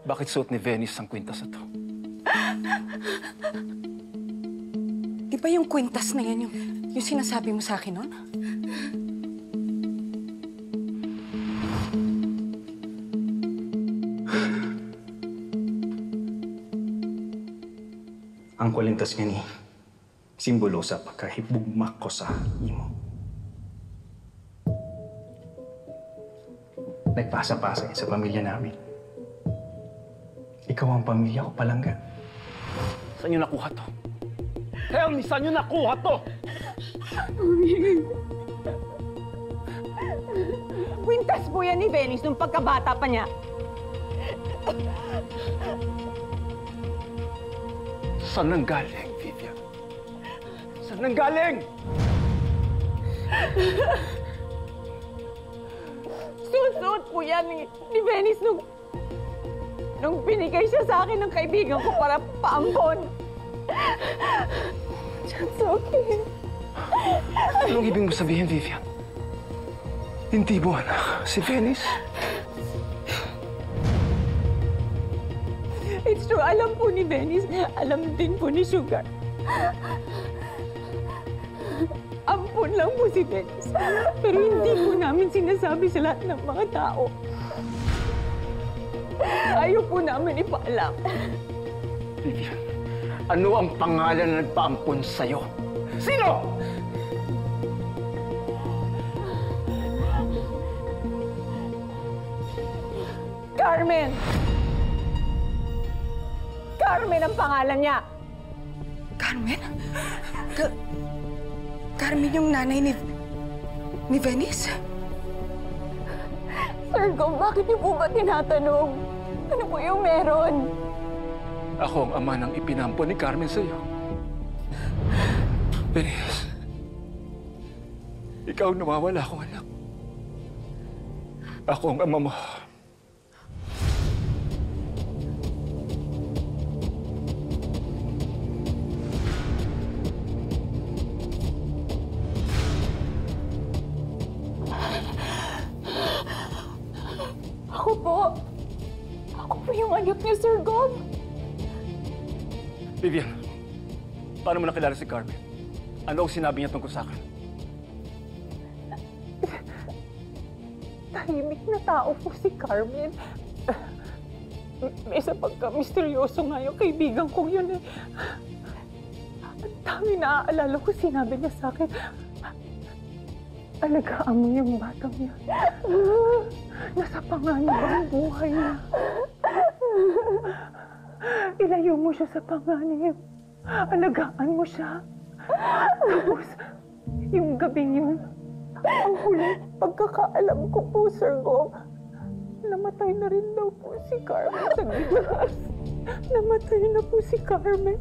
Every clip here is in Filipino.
Bakit suot ni Venice ang kwintas na to? Di ba yung kwintas na yan yung sinasabi mo sa akin noon? Ang kwintas nga ni simbolo sa pagkahibugmak ko sa imo. Nagpasa-pasa sa pamilya namin. Ikaw ang pamilya ko, Palangga. Saan niyo nakuha to? Tell me, saan niyo nakuha to? Kwintas po yan ni Venice nung pagkabata pa niya. Saan nanggaling, Vivian? Saan nanggaling? Susuot po yan ni Venice nung binigay siya sa akin ng kaibigan ko para paampon. That's okay. Anong ibig mo sabihin, Vivian? Hindi mo anak si Venice? It's true. Alam po ni Venice. Alam din po ni Sugar. Ampun lang po si Venice. Pero hindi po namin sinasabi sa lahat ng mga tao. Ayaw po namin ipaalam. Vivian, ano ang pangalan na nagpaampon sa'yo? Sino? Carmen! Carmen ang pangalan niya! Carmen? Carmen yung nanay ni Venice? Sir Gov, bakit niyo po ba tinatanong? Ano po yung meron? Ako ang ama ng ipinampon ni Carmen sa'yo. Venice, ikaw ang nawawala akong anak. Ako ang ama mo. Ako po yung anak niya, Sir Gov. Vivian, paano mo nakilala si Carmen? Ano ang sinabi niya tungkol sa akin? Tahimik na tao po si Carmen. May isa pagka-misteryoso nga yung kaibigan kong yun eh. Ang dami naaalala ko, sinabi niya sa akin, alagaan mo yung batang niya. Nasa panganib ang buhay niya. Ilayo mo siya sa panganib. Alagaan mo siya. Tapos, yung gabing yun, ang huling pagkakaalam ko po, Sir Gov, namatay na rin daw po si Carmen sa gilas. Namatay na po si Carmen.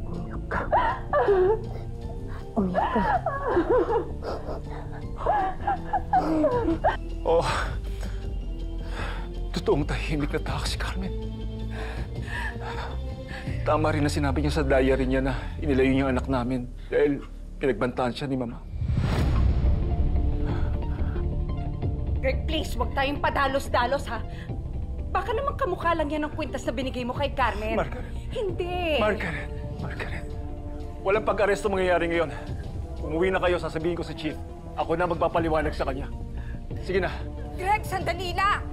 Umiyak ka. Umiyak ka. Oh, totoong tahimik na tao si Carmen. Tama rin na sinabi niya sa diary niya na inilayo niya ang anak namin dahil pinagbantaan siya ni Mama. Greg, please, huwag tayong padalos-dalos, ha? Baka naman kamukha lang yan ang kwintas na binigay mo kay Carmen. Margaret. Hindi. Margaret. Walang pag-aresto mangyayari ngayon. Umuwi na kayo, sasabihin ko sa chief. Ako na magpapaliwanag sa kanya. Sige na. Greg, sandali lang!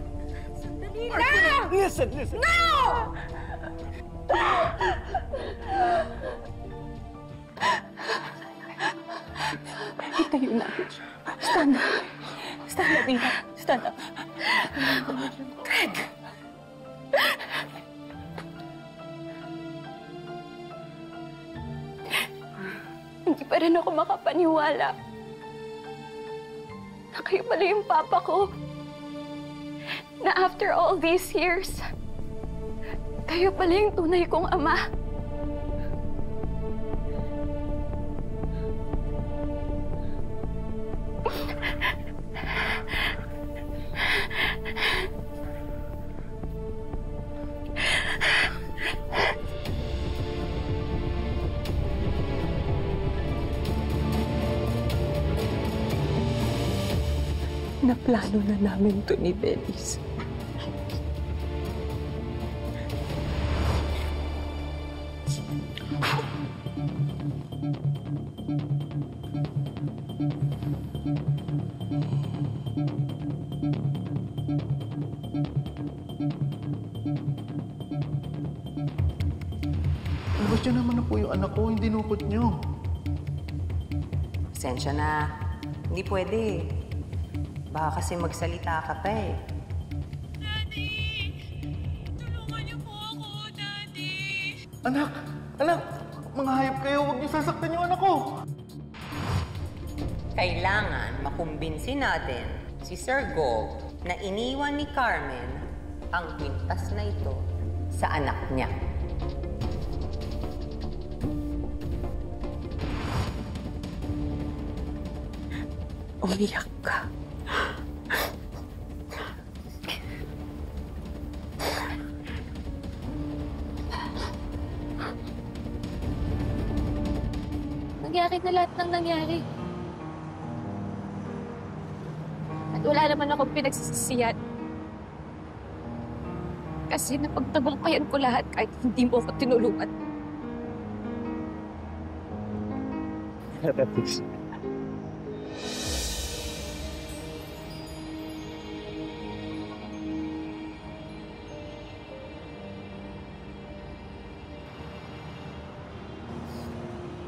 Sandali lang! Listen! No! Itayo natin siya. Stand up. Stand up, Ina. Stand up. Greg! Hindi pa rin ako makapaniwala na kayo pala yung papa ko. Na after all these years, kayo pala yung tunay kong ama. Naplano na namin to ni Dennis. Labas niyo naman na po yung anak ko, hindi dinukot niyo. Pasensya na. Hindi pwede. Baka kasi magsalita ka pa eh. Anak! Anak! Mga hayop kayo, huwag niyo sasaktan yung anak ko! Kailangan makumbinsi natin si Sir Gold na iniwan ni Carmen ang kwintas na ito sa anak niya. Umiyak ka. Nangyari na lahat ng nangyari. At wala naman akong pinagsisisiyan. Kasi napagtagumpayan ko lahat kahit hindi mo ako tinulungan.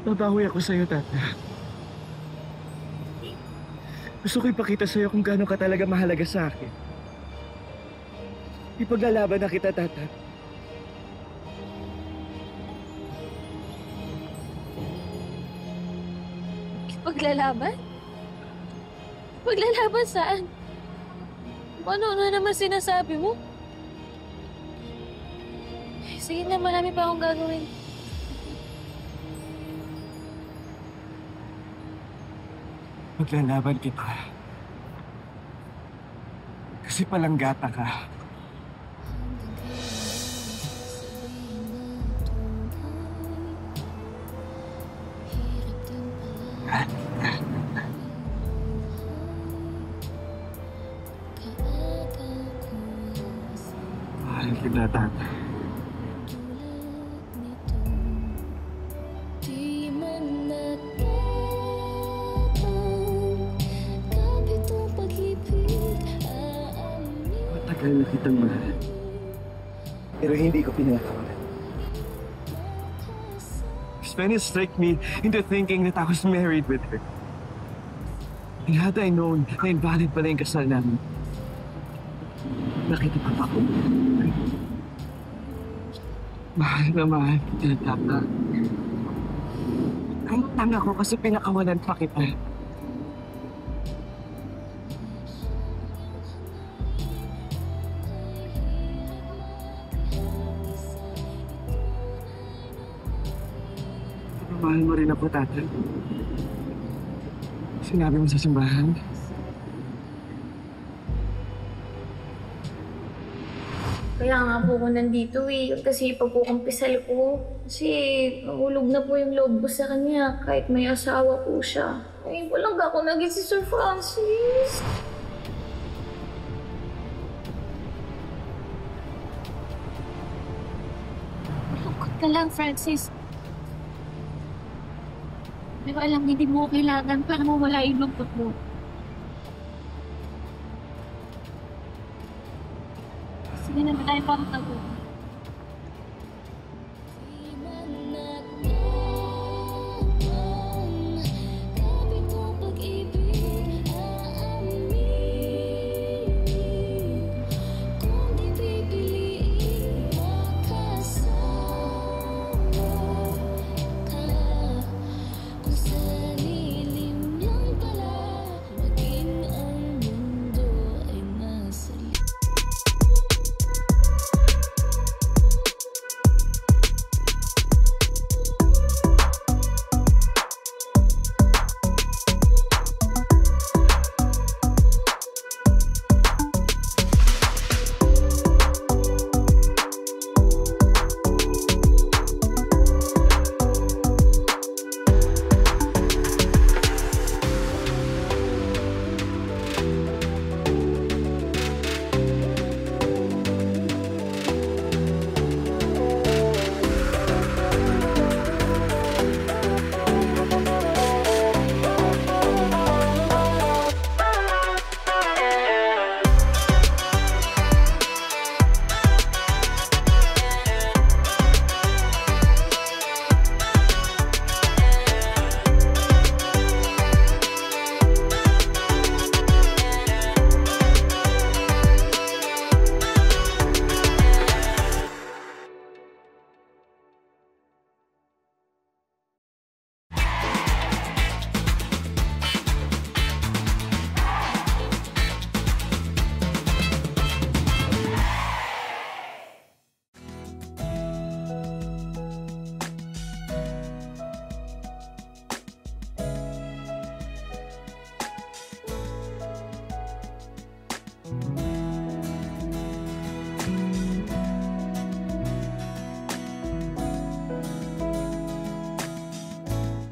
Babawi ako sa'yo, Tata. Gusto ko ipakita sa'yo kung gaano ka talaga mahalaga sa akin. Ipaglalaban na kita, Tata. Paglalaban? Paglalaban saan? Ano na naman sinasabi mo? Sige na, marami pa akong gagawin. Maglalaban kita. Kasi palanggata ka. Mahal kita, Tata. Matagal na kitang mahal. Pero hindi ko pinakawalan. Spanish tricked me into thinking that I was married with her. And had I known na invalid pala yung kasal namin, nakita pa ako. Mahal na mahal kita, Tata. Kahit tanga ko kasi pinakawalan pa kita. Mahal mo rin ako, Tata. Sinabi mo sa simbahan. Kaya nga po ako nandito eh. Kasi pagkukumpisal ko. Kasi nahulog na po yung loob ko sa kanya kahit may asawa po siya. Ay, walang ako naging si Sir Francis. Malungkot ka lang, Francis. Pero alam, hindi mo kailangan para mawala yung lungkot mo. Sige na, tayo para tayo.